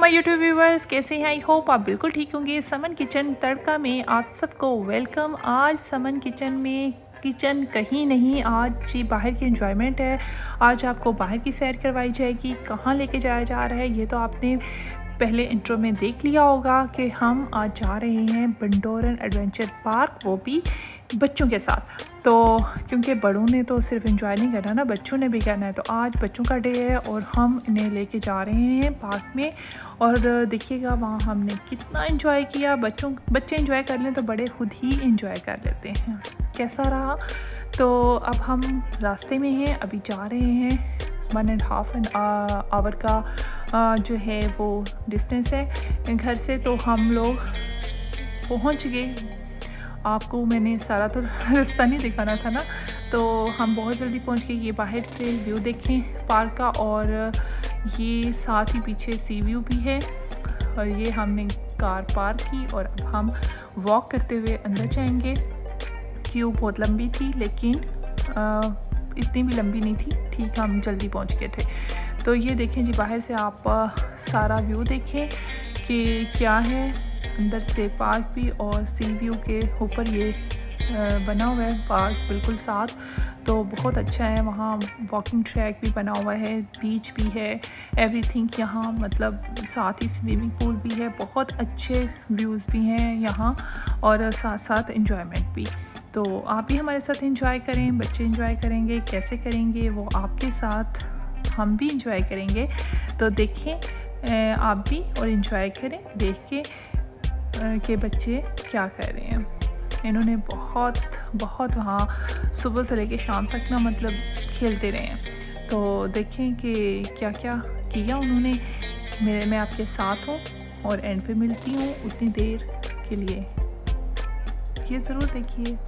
My YouTube viewers, कैसे हैं? I hope आप बिल्कुल ठीक होंगे। समन किचन तड़का में आप सबको वेलकम। आज समन किचन में किचन कहीं नहीं, आज जी बाहर की एंजॉयमेंट है। आज आपको बाहर की सैर करवाई जाएगी। कहाँ लेके जाया जा रहा है ये तो आपने पहले इंट्रो में देख लिया होगा कि हम आज जा रहे हैं बंडोरन एडवेंचर पार्क, वो भी बच्चों के साथ। तो क्योंकि बड़ों ने तो सिर्फ एंजॉय नहीं करना ना, बच्चों ने भी करना है। तो आज बच्चों का डे है और हम इन्हें लेके जा रहे हैं पार्क में। और देखिएगा वहाँ हमने कितना एंजॉय किया। बच्चे एंजॉय कर लें तो बड़े खुद ही एंजॉय कर लेते हैं। कैसा रहा? तो अब हम रास्ते में हैं, अभी जा रहे हैं। 1.5 आवर का जो है वो डिस्टेंस है घर से। तो हम लोग पहुंच गए। आपको मैंने सारा तो रास्ता नहीं दिखाना था ना, तो हम बहुत जल्दी पहुंच गए। ये बाहर से व्यू देखें पार्क का, और ये साथ ही पीछे सी व्यू भी है। और ये हमने कार पार्क की और अब हम वॉक करते हुए अंदर जाएंगे। क्यू बहुत लंबी थी लेकिन इतनी भी लंबी नहीं थी, ठीक हम जल्दी पहुंच गए थे। तो ये देखें जी, बाहर से आप सारा व्यू देखें कि क्या है। अंदर से पार्क भी और सी व्यू के ऊपर ये बना हुआ है पार्क बिल्कुल साथ। तो बहुत अच्छा है। वहाँ वॉकिंग ट्रैक भी बना हुआ है, बीच भी है, एवरीथिंग यहाँ, मतलब साथ ही स्विमिंग पूल भी है। बहुत अच्छे व्यूज़ भी हैं यहाँ और साथ साथ एंजॉयमेंट भी। तो आप भी हमारे साथ एंजॉय करें। बच्चे एंजॉय करेंगे, कैसे करेंगे वो आपके साथ, हम भी एंजॉय करेंगे। तो देखें आप भी और एंजॉय करें देख के कि बच्चे क्या कर रहे हैं। इन्होंने बहुत वहाँ सुबह से लेके शाम तक ना, मतलब खेलते रहे हैं। तो देखें कि क्या क्या किया उन्होंने। मैं आपके साथ हूँ और एंड पे मिलती हूँ उतनी देर के लिए। ये ज़रूर देखिए।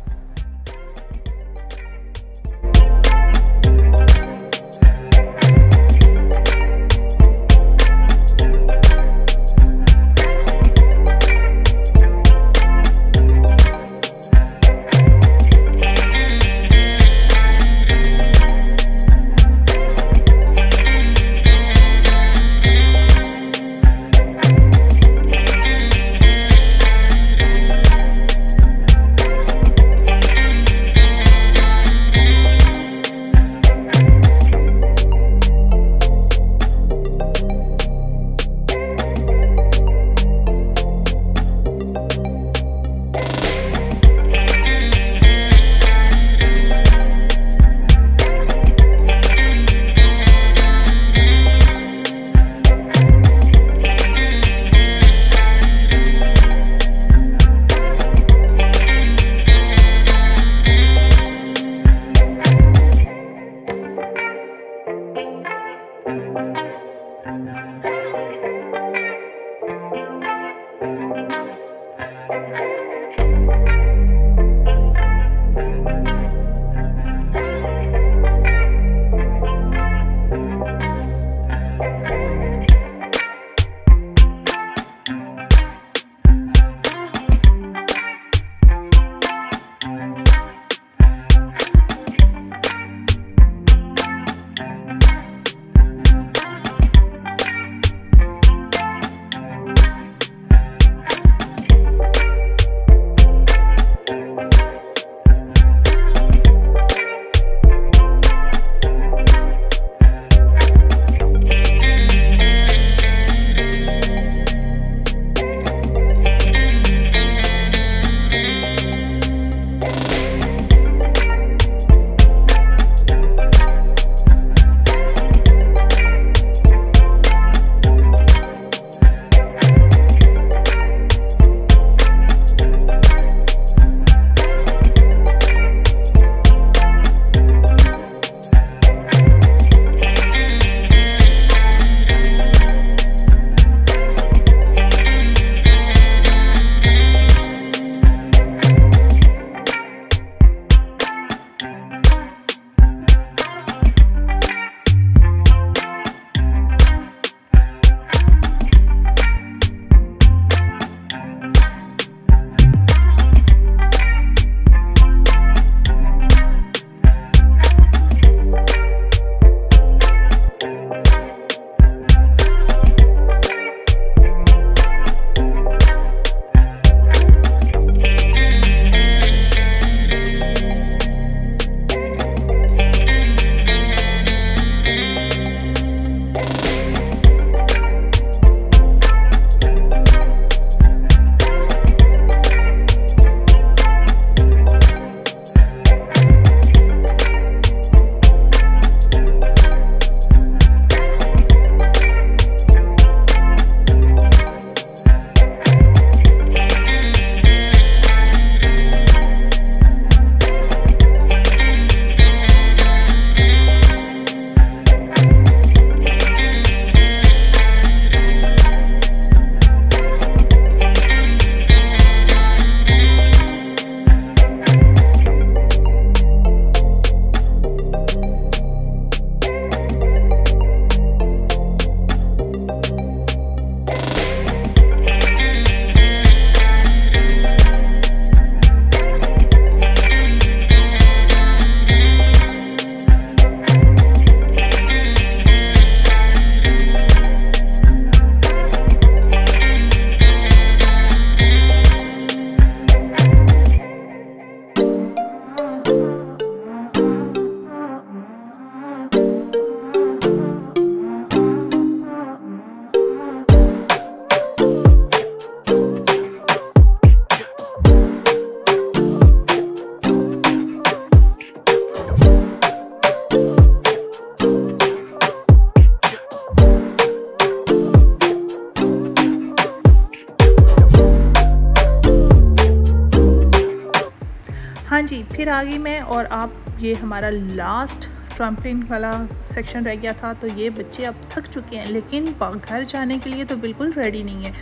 फिर आ गई मैं, और आप ये हमारा लास्ट ट्रम्पलिन वाला सेक्शन रह गया था। तो ये बच्चे अब थक चुके हैं, लेकिन घर जाने के लिए तो बिल्कुल रेडी नहीं है।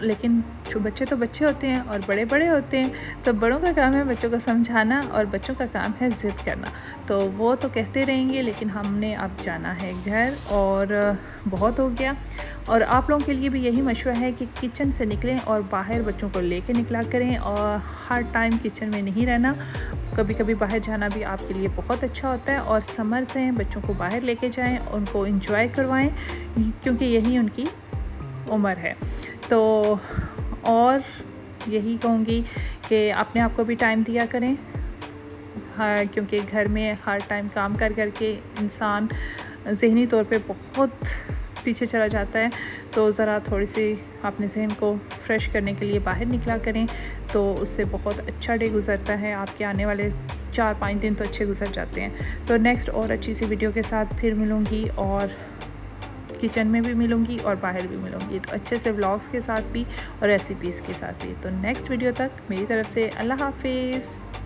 लेकिन जो बच्चे तो बच्चे होते हैं और बड़े बड़े होते हैं, तो बड़ों का काम है बच्चों को समझाना और बच्चों का काम है ज़िद करना। तो वो तो कहते रहेंगे, लेकिन हमने अब जाना है घर, और बहुत हो गया। और आप लोगों के लिए भी यही मशवरा है कि किचन से निकलें और बाहर बच्चों को लेके निकला करें, और हर टाइम किचन में नहीं रहना। कभी कभी बाहर जाना भी आपके लिए बहुत अच्छा होता है। और समर से बच्चों को बाहर लेके जाएं, उनको एंजॉय करवाएं, क्योंकि यही उनकी उम्र है। तो और यही कहूँगी कि अपने आप को भी टाइम दिया करें। हाँ, क्योंकि घर में हर टाइम काम कर करके इंसान ज़हनी तौर पे बहुत पीछे चला जाता है। तो ज़रा थोड़ी सी अपने जहन को फ्रेश करने के लिए बाहर निकला करें, तो उससे बहुत अच्छा डे गुज़रता है। आपके आने वाले 4-5 दिन तो अच्छे गुज़र जाते हैं। तो नेक्स्ट और अच्छी सी वीडियो के साथ फिर मिलूँगी, और किचन में भी मिलूँगी और बाहर भी मिलूँगी, तो अच्छे से व्लॉग्स के साथ भी और रेसिपीज़ के साथ भी। तो नेक्स्ट वीडियो तक मेरी तरफ से अल्लाह हाफिज़।